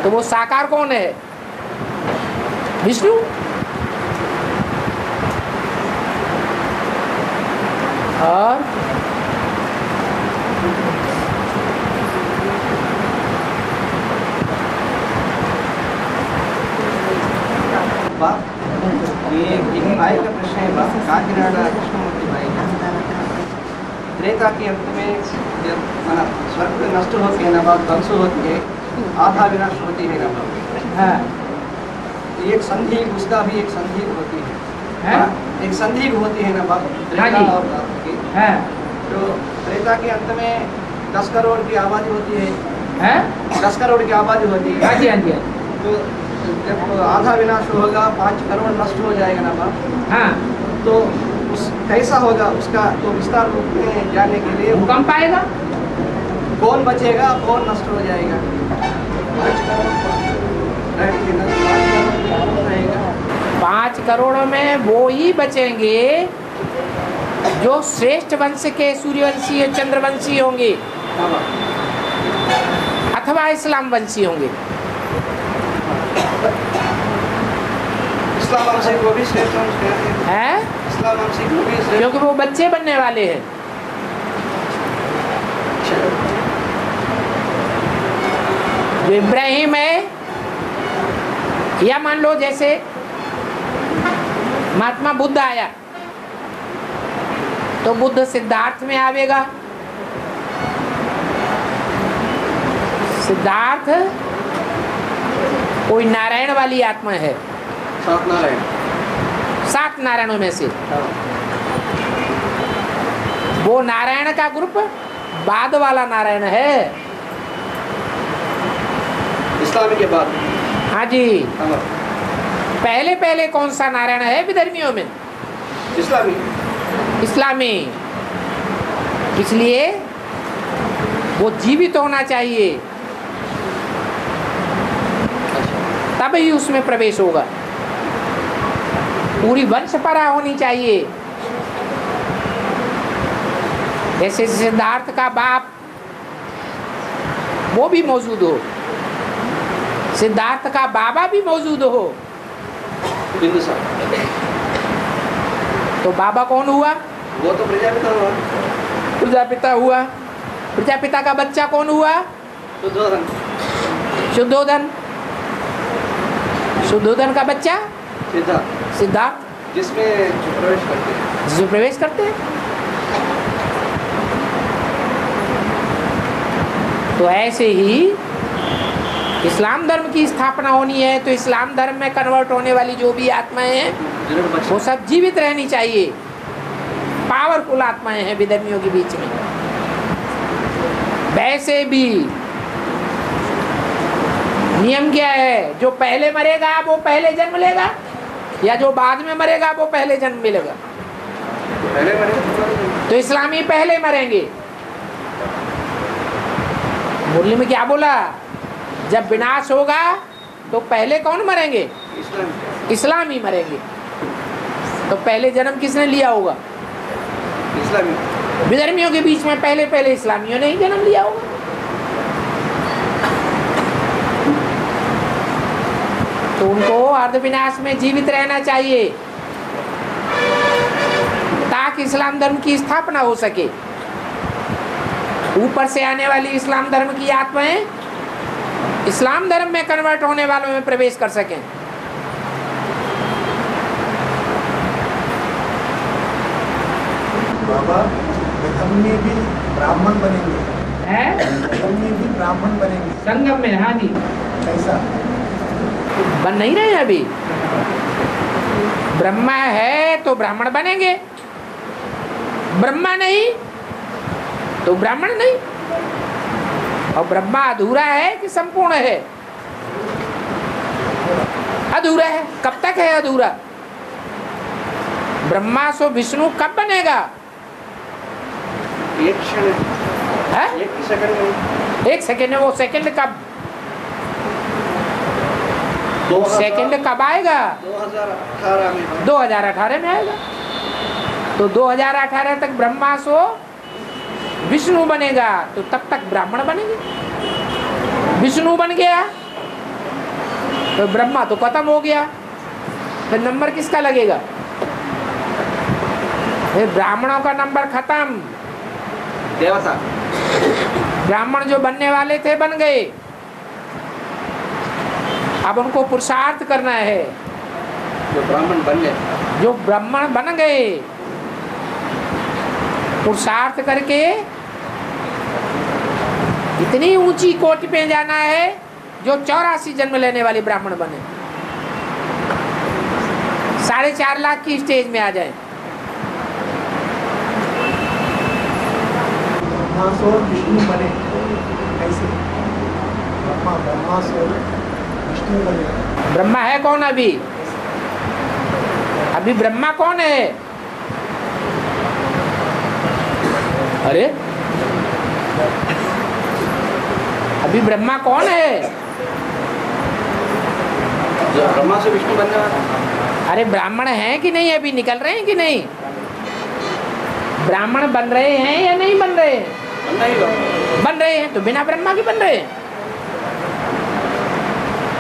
तो वो साकार कौन है? विष्णु। और बाप, ये एक भाई का प्रश्न है बाप, काकीनाडा कृष्णमूर्ति भाई का। त्रेता के अंत में जब स्वर्ग नष्ट होती है ना बाप, ध्वंस होती है, आधा विनाश होती है ना बाप, हाँ, एक संधि, उसका भी एक संधि होती है, है? एक संधि होती है ना बाप, हाँ त्रेता जी। और द्वापर की। है? तो त्रेता के अंत में 10 करोड़ की आबादी होती है, है? 10 करोड़ की आबादी होती हाँ है। जी, हाँ जी, हाँ जी। तो जब आधा विनाश होगा, 5 करोड़ नष्ट हो जाएगा ना बाप, हाँ, तो उस कैसा होगा उसका, तो विस्तार रूप में जाने के लिए भूकंप आएगा। कौन बचेगा, कौन नष्ट हो जाएगा? 5 करोड़ में वो ही बचेंगे जो श्रेष्ठ वंश के सूर्यवंशी या चंद्रवंशी होंगे अथवा इस्लाम वंशी होंगे। इस्लाम वंशी को भी श्रेष्ठ वंश कहते हैं, है? इस्लाम वंशी को भी श्रेष्ठ। क्योंकि वो बच्चे बनने वाले हैं। जो इब्राहिम है, या मान लो जैसे महात्मा बुद्ध आया तो बुद्ध सिद्धार्थ में आवेगा। सिद्धार्थ कोई नारायण वाली आत्मा है, सात नारायण। 7 नारायणों में से हाँ। वो नारायण का ग्रुप बाद वाला नारायण है। इस्लामी के बाद। हाँ जी। हाँ। पहले पहले कौन सा नारायण है विधर्मियों में? इस्लामी। इस्लामी। इसलिए वो जीवित होना चाहिए, तभी उसमें प्रवेश होगा। पूरी वंशपरा होनी चाहिए। जैसे सिद्धार्थ का बाप वो भी मौजूद हो, सिद्धार्थ का बाबा भी मौजूद हो, बिंदुसार। तो बाबा कौन हुआ? वो तो प्रजापिता हुआ। प्रजापिता हुआ। प्रजापिता का बच्चा कौन हुआ? शुद्धोधन। शुद्धोधन। शुद्धोधन का बच्चा सिद्धार्थ, सिद्धार्थ, जिसमें प्रवेश करते हैं। जिसमें प्रवेश करते हैं। तो ऐसे ही इस्लाम धर्म की स्थापना होनी है, तो इस्लाम धर्म में कन्वर्ट होने वाली जो भी आत्माएं हैं वो सब जीवित रहनी चाहिए। पावरफुल आत्माएं हैं विधर्मियों के बीच में। वैसे भी नियम क्या है? जो पहले मरेगा वो पहले जन्म लेगा, या जो बाद में मरेगा वो पहले जन्म मिलेगा? पहले मरे तो इस्लामी पहले मरेंगे। मुरली में क्या बोला? जब विनाश होगा तो पहले कौन मरेंगे? इस्लामी। इस्लामी मरेंगे। तो पहले जन्म किसने लिया होगा? इस्लामी। विधर्मियों के बीच में पहले पहले इस्लामियों ने ही जन्म लिया होगा। तो उनको अर्धविनाश में जीवित रहना चाहिए ताकि इस्लाम धर्म की स्थापना हो सके। ऊपर से आने वाली इस्लाम धर्म की आत्माएं इस्लाम धर्म में कन्वर्ट होने वालों में प्रवेश कर सकें। बाबा प्रथम में भी ब्राह्मण बनेंगे, प्रथम में भी ब्राह्मण बनेंगे, संगम में। हाँ जी। कैसा? बन नहीं रहे हैं अभी। ब्रह्मा है तो ब्राह्मण बनेंगे, ब्रह्मा नहीं तो ब्राह्मण नहीं। और ब्रह्मा अधूरा है कि संपूर्ण है? अधूरा है। कब तक है अधूरा? ब्रह्मा सो विष्णु कब बनेगा? एक क्षण है? एक सेकंड में। एक सेकेंड है। वो सेकेंड कब? सेकेंड कब आएगा? 2018 में। 2018 में आएगा। तो 2018 तक ब्रह्मा सो विष्णु बनेगा, तो तब तक ब्राह्मण बनेंगे। विष्णु बन गया तो ब्रह्मा तो खत्म हो गया, फिर नंबर किसका लगेगा? फिर ब्राह्मणों का नंबर खत्म। देवता। ब्राह्मण जो बनने वाले थे बन गए, अब उनको पुरुषार्थ करना है। जो ब्राह्मण बन गए, जो ब्राह्मण बन गए, पुरुषार्थ करके इतनी ऊंची कोटि पे जाना है जो 84 जन्म लेने वाले ब्राह्मण बने, 4.5 लाख की स्टेज में आ जाए। ब्रह्मा सो विष्णु बने, कैसे? ब्रह्मा सो विष्णु बने। ब्रह्मा है कौन अभी? अभी ब्रह्मा कौन है? अरे अभी ब्रह्मा कौन है? जो ब्रह्मा से विष्णु बनने वाला। अरे ब्राह्मण हैं कि नहीं? अभी निकल रहे हैं कि नहीं? ब्राह्मण बन रहे हैं या नहीं बन रहे हैं? बन रहे हैं। तो बिना ब्रह्मा के बन रहे हैं।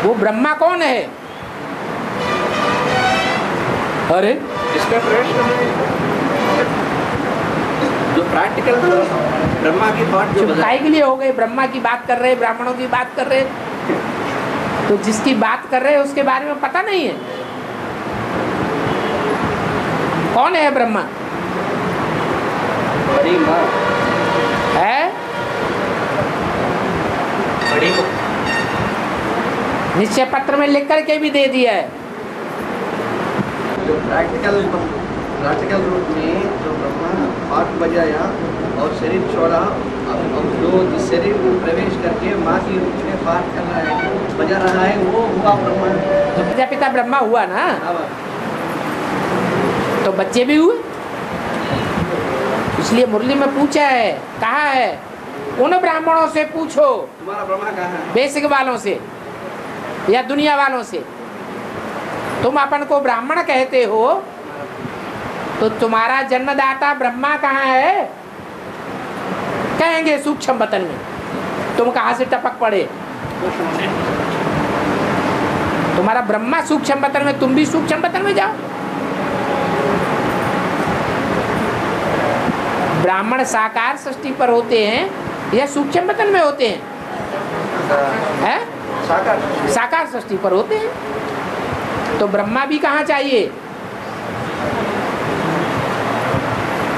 वो ब्रह्मा कौन है? अरे इसमें प्रवेश करने जो प्रैक्टिकल ब्रह्मा की बात जो चुपकाई के लिए हो गए। ब्रह्मा की बात कर रहे, ब्राह्मणों की बात कर रहे, तो जिसकी बात कर रहे हैं उसके बारे में पता नहीं है। कौन है ब्रह्मा? बड़ी माँ है बड़ी निश्चय पत्र में लिख करके भी दे दिया है। जो प्रैक्टिकल रूप में जो ब्रह्मा पाठ बजाया और शरीर छोड़ा, अब जो जिस शरीर में प्रवेश करके माँ की रूप में पाठ कर रहा है, बजा रहा है, वो हुआ ब्रह्मा। तो प्रजापिता ब्रह्मा हुआ ना, हाँ, तो बच्चे भी हुए। इसलिए मुरली में पूछा है, कहा है उन ब्राह्मणों से पूछो, तुम्हारा ब्रह्मा कहाँ है? बेसिक वालों से या दुनिया वालों से। तुम अपन को ब्राह्मण कहते हो, तो तुम्हारा जन्मदाता ब्रह्मा कहाँ है? कहेंगे सूक्ष्म वतन में। तुम कहाँ से टपक पड़े? तुम्हारा ब्रह्मा सूक्ष्म वतन में, तुम भी सूक्ष्म वतन में जाओ। ब्राह्मण साकार सृष्टि पर होते हैं या सूक्ष्म वतन में होते हैं? है? साकार सृष्टि पर होते हैं। तो ब्रह्मा भी कहाँ चाहिए?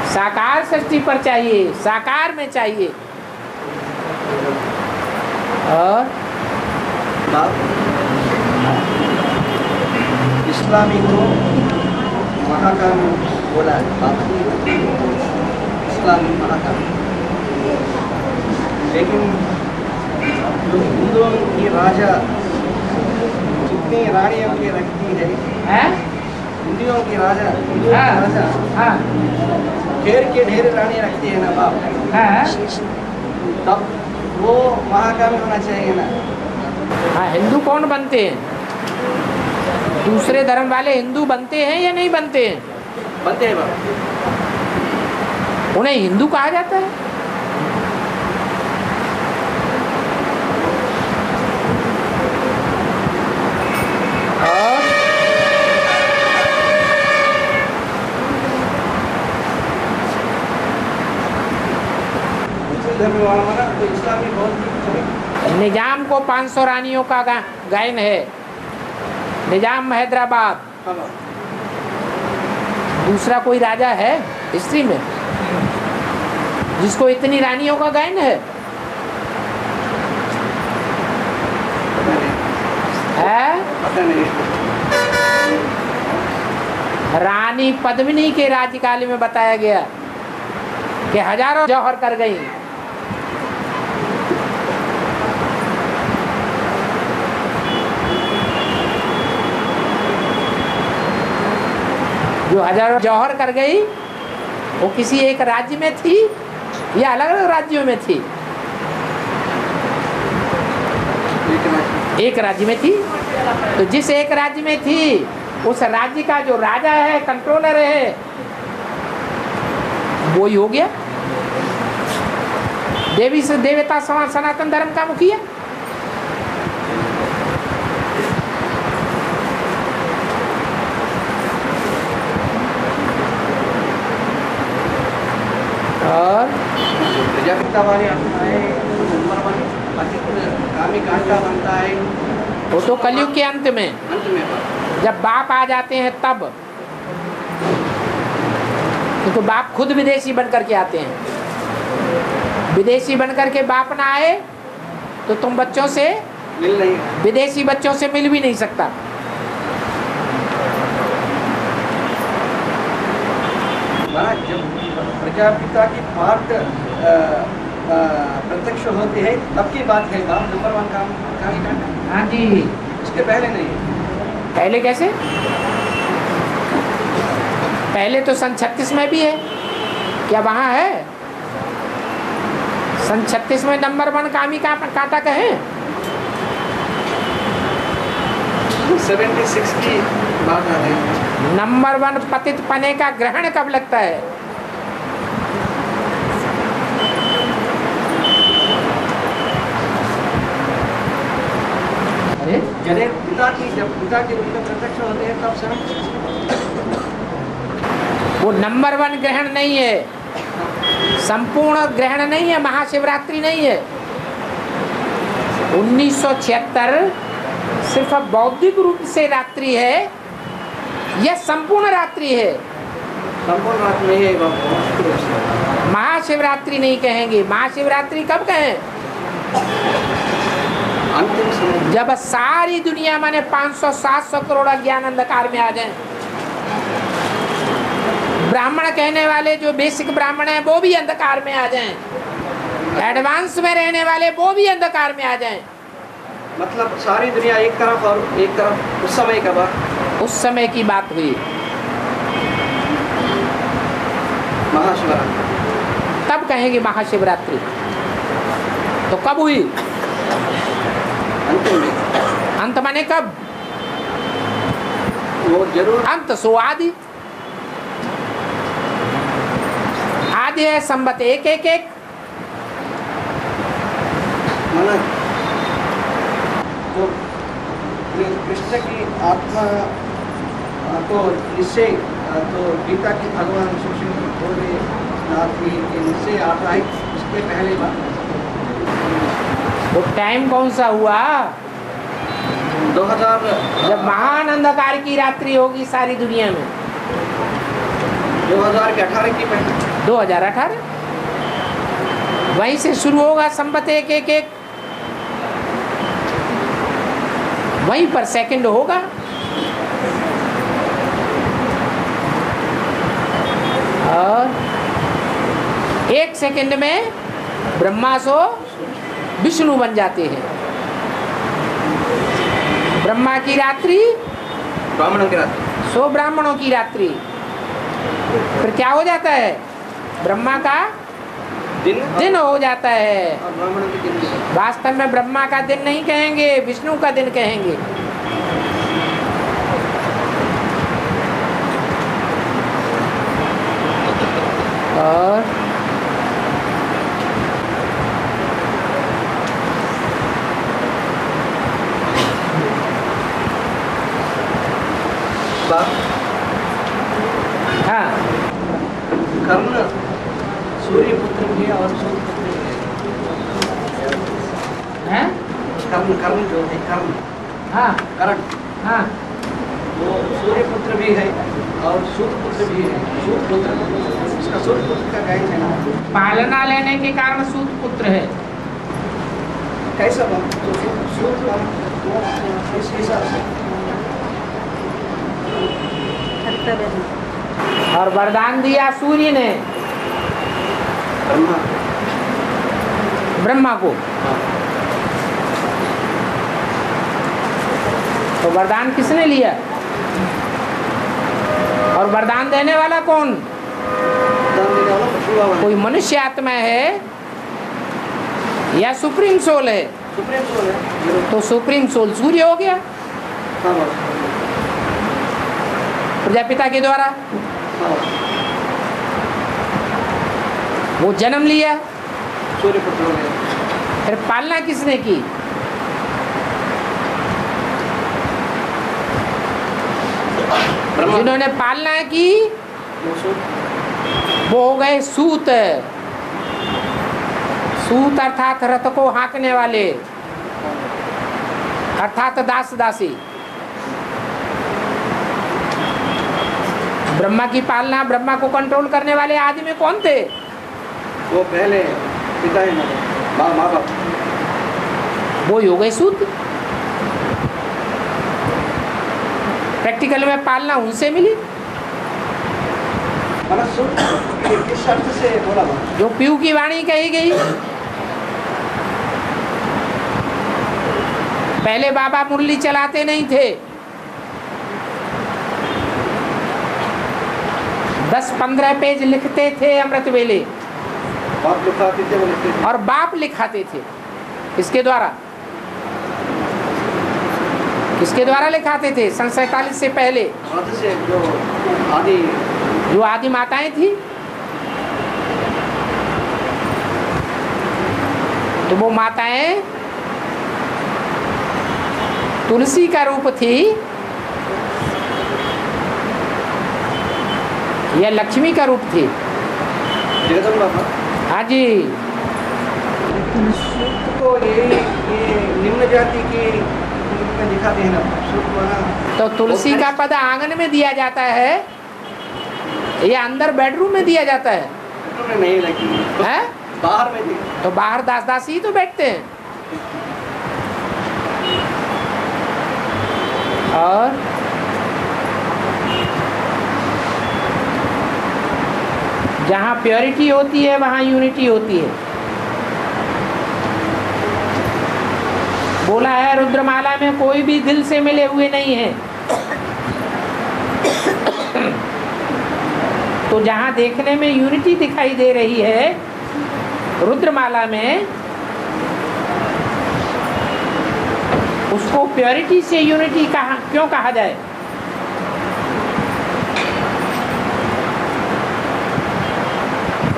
साकार सृष्टि पर चाहिए, साकार में चाहिए। और इस्लामी को महाकाम बोला है, इस्लामी महाकाम। लेकिन जो हिंदुओं की राजा जितनी रानियों की रखती है, हिंदुओं की राजा ढेर के ढेर रानी रखती है ना बाप, तब वो महाकामी होना चाहिए ना। हाँ, हिंदू कौन बनते हैं? दूसरे धर्म वाले हिंदू बनते हैं या नहीं बनते हैं? बनते हैं बाप। उन्हें हिंदू कहा जाता है। और धर्म वाला तो इस्लामी बहुत निजाम को 500 रानियों का गायन है। निजाम हैदराबाद। दूसरा कोई राजा है हिस्ट्री में जिसको इतनी रानियों का गायन है? पता नहीं। रानी पद्मिनी के राज्यकाल में बताया गया कि हजारों जौहर कर गई। जो हजारों जौहर कर गई वो किसी एक राज्य में थी या अलग अलग राज्यों में थी? एक राज्य में थी। तो जिस एक राज्य में थी उस राज्य का जो राजा है, कंट्रोलर है, वो ही हो गया देवी से देवता सनातन धर्म का मुखिया। और प्रजापिता वाले कामी कांटा बनता है वो तो कलयुग के अंत में जब बाप आ जाते हैं तब, क्योंकि बाप खुद विदेशी बन करके आते हैं। विदेशी बन करके बाप ना आए तो तुम बच्चों से मिल नहीं, विदेशी बच्चों से मिल भी नहीं सकता। जब प्रजापिता की पार्ट प्रत्यक्ष होती है तब की बात है बाप। नंबर 1 काम कामी कांटा। हाँ जी। इसके पहले नहीं। पहले कैसे? पहले तो सन 36 में भी है। क्या वहाँ है? सन 36 में नंबर 1 कामी का कांटा कहें? 76 की बात आ रही है। नंबर 1 पतित पने का ग्रहण कब लगता है? जब पिता के रूप में प्रत्यक्ष होते हैं तब समय वो नंबर 1 ग्रहण नहीं है, संपूर्ण ग्रहण नहीं है, महाशिवरात्रि नहीं है। 1976 सिर्फ बौद्धिक रूप से रात्रि है या संपूर्ण रात्रि है? संपूर्ण रात्रि नहीं है। महाशिवरात्रि नहीं कहेंगे। महाशिवरात्रि कब कहें? अंतिम समय जब सारी दुनिया माने 500-700 करोड़ अज्ञान अंधकार में आ जाए, ब्राह्मण कहने वाले जो बेसिक ब्राह्मण हैं वो भी अंधकार में आ जाएं, एडवांस में रहने वाले वो भी अंधकार में आ जाएं। मतलब सारी दुनिया एक तरफ और एक तरफ, उस समय का बात, उस समय की बात हुई। महाशिवरात्रि तब कहेंगे महाशिवरात्रि। तो कब हुई? अंतिम में। अंत माने कब? वो जरूर अंत सो आदि। आदि है संबत 111। माना जो कृष्ण की आत्मा तो निश्चय, तो गीता की भगवान शिव बोले निश्चय आता है, उसके पहले बात। वो टाइम कौन सा हुआ? 2000 जब महान अंधकार की रात्रि होगी सारी दुनिया में। 2018 की पहले 2018 वहीं से शुरू होगा संबत 111। वहीं पर सेकंड होगा। और 1 सेकंड में ब्रह्मा सो विष्णु बन जाते हैं। ब्रह्मा की रात्रि, ब्राह्मणों की रात्रि, सो ब्राह्मणों की रात्रि। फिर क्या हो जाता है? ब्रह्मा का दिन हो जाता है। और ब्राह्मणों की दिन। वास्तव में ब्रह्मा का दिन नहीं कहेंगे, विष्णु का दिन कहेंगे। और हाँ, कर्ण सूर्य पुत्र भी है और सूर्य पुत्र भी है। कर्ण जो है, कर्ण, हाँ, कर्ण, हाँ, वो सूर्य पुत्र भी है और सूर्य पुत्र भी है। सूर्य पुत्र, उसका सूर्य पुत्र का गाय है ना, पालना लेने के कारण सूत पुत्र है। कैसा बात? तो सूर्य इस हिसाब से और वरदान दिया सूर्य ने ब्रह्मा को। तो वरदान किसने लिया? और वरदान देने वाला कौन? कोई मनुष्य आत्मा है या सुप्रीम सोल है? सुप्रीम सोल है। तो सुप्रीम सोल सूर्य हो गया प्रजापिता के द्वारा। वो जन्म लिया, सूर्य पुत्र हो गया। फिर पालना किसने की? जिन्होंने पालना की वो हो गए सूत। सूत अर्थात रथ को हाँकने वाले, अर्थात दास दासी। ब्रह्मा की पालना, ब्रह्मा को कंट्रोल करने वाले आदमी कौन थे? वो पहले पिता है, माँ बाप, वो हो गए सूत। प्रैक्टिकल में पालना उनसे मिली। किस अर्थ से बोला? जो पीयू की वाणी कही गई। पहले बाबा मुरली चलाते नहीं थे, 10-15 पेज लिखते थे अमृत वेले, बाप लिखाते थे, वो लिखते थे। और बाप लिखाते थे। किसके द्वारा? किसके द्वारा लिखाते थे? सन 47 से पहले आदि से जो आदि माताएं थी, तो वो माताएं तुलसी का रूप थी या लक्ष्मी का रूप थी? जगदम्बा था। हाँ जी। तो ये निम्न जाति की में दिखाते हैं ना। तो तुलसी का पद आंगन में दिया जाता है या अंदर बेडरूम में दिया जाता है? में नहीं लगी है? बाहर में दिया। तो बाहर दास दासी ही तो बैठते हैं। और जहाँ प्योरिटी होती है वहाँ यूनिटी होती है। बोला है रुद्रमाला में कोई भी दिल से मिले हुए नहीं है। तो जहाँ देखने में यूनिटी दिखाई दे रही है रुद्रमाला में, उसको प्योरिटी से यूनिटी क्यों कहा जाए?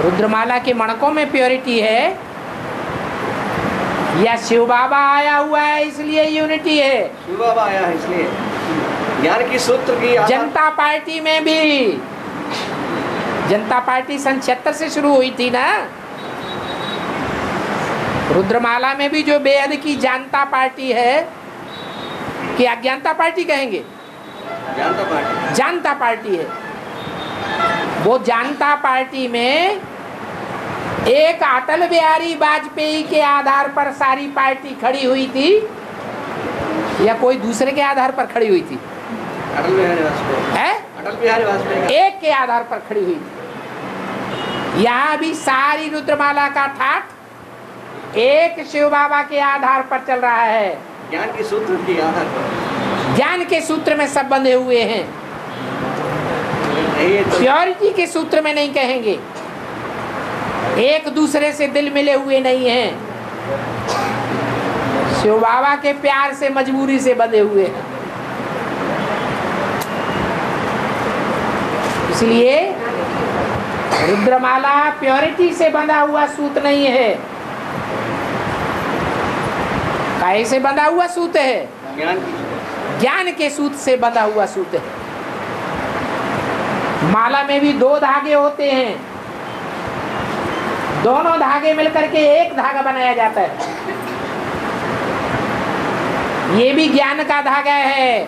रुद्रमाला के मणकों में प्योरिटी है या शिव बाबा आया हुआ है इसलिए यूनिटी है? शिव बाबा आया है इसलिए। ज्ञान की सूत्र की जनता पार्टी में भी, जनता पार्टी सन 76 से शुरू हुई थी ना। रुद्रमाला में भी जो बेहद की जनता पार्टी है कि अज्ञानता पार्टी कहेंगे? जनता पार्टी, जनता पार्टी है। वो जनता पार्टी में एक अटल बिहारी वाजपेयी के आधार पर सारी पार्टी खड़ी हुई थी या कोई दूसरे के आधार पर खड़ी हुई थी? अटल बिहारी वाजपेयी है? अटल बिहारी वाजपेयी एक के आधार पर खड़ी हुई थी। यहाँ भी सारी रुद्रमाला का ठाठ एक शिव बाबा के आधार पर चल रहा है। ज्ञान के सूत्र के आधार पर, ज्ञान के सूत्र में सब बंधे हुए हैं। प्योरिटी के सूत्र में नहीं कहेंगे। एक दूसरे से दिल मिले हुए नहीं हैं। शिव बाबा के प्यार से मजबूरी से बंधे हुए हैं। इसलिए रुद्रमाला प्योरिटी से बंधा हुआ सूत्र नहीं है। काहे से बंधा हुआ सूत्र है? ज्ञान के सूत्र से बंधा हुआ सूत्र है। माला में भी 2 धागे होते हैं, दोनों धागे मिलकर के एक धागा बनाया जाता है। ये भी ज्ञान का धागा है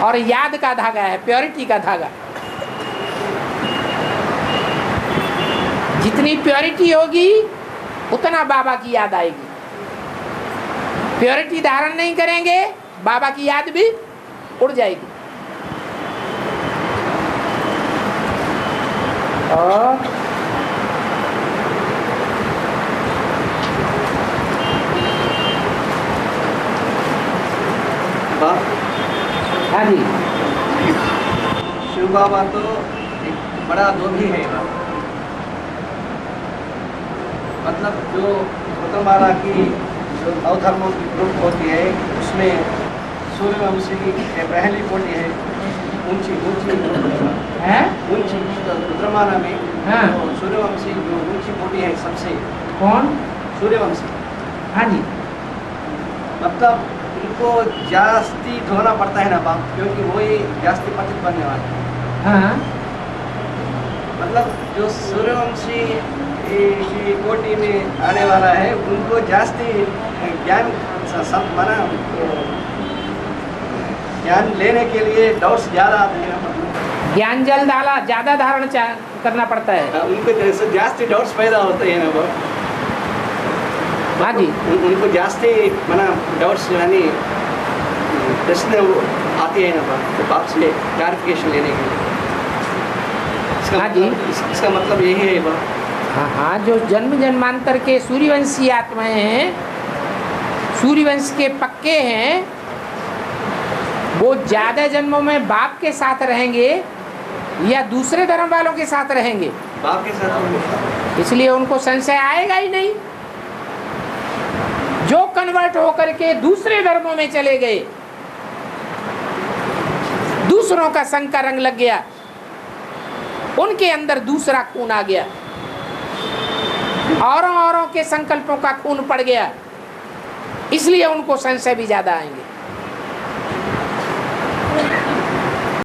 और याद का धागा है, प्योरिटी का धागा। जितनी प्योरिटी होगी उतना बाबा की याद आएगी। प्योरिटी धारण नहीं करेंगे, बाबा की याद भी उड़ जाएगी। और हाँ जी, शिव बाबा तो एक बड़ा दोधी है। मतलब जो रुद्रमाला की जो अवधर्मों की ग्रुप होती है उसमें सूर्यवंशी की पहली कोटि है, ऊंची है ऊंची रुद्रमाला में। हाँ। तो सूर्यवंशी जो ऊंची कोटि है सबसे। कौन? सूर्यवंशी। हाँ जी। मतलब उनको जास्ती ढोना पड़ता है ना बाप, क्योंकि वही जास्ती पतित बनने वाले हैं। हाँ। मतलब जो सूर्यवंशी की कोटि में आने वाला है उनको जास्ती ज्ञान माना ज्ञान लेने के लिए डाउट्स ज़्यादा आते हैं। ज्ञान जल डाला ज़्यादा धारण करना पड़ता है। उनको जैसे जास्ती डाउट्स पैदा होते हैं ना वो। हाँ जी। उनको जास्ती माना डाउट्स यानी प्रश्न आते हैं ना तो बाप से क्लैरिफिकेशन लेने के लिए। हाँ जी। इसका मतलब यही है बाप। हाँ हाँ, जो जन्म जन्मांतर के सूर्यवंशी आत्माएं हैं, सूर्यवंश के पक्के हैं, वो ज़्यादा जन्मों में बाप के साथ रहेंगे या दूसरे धर्म वालों के साथ रहेंगे? बाप के साथ। इसलिए उनको संशय आएगा ही नहीं। जो कन्वर्ट होकर के दूसरे धर्मों में चले गए, दूसरों का संग का रंग लग गया, उनके अंदर दूसरा खून आ गया, औरों के संकल्पों का खून पड़ गया, इसलिए उनको संशय भी ज्यादा आएंगे।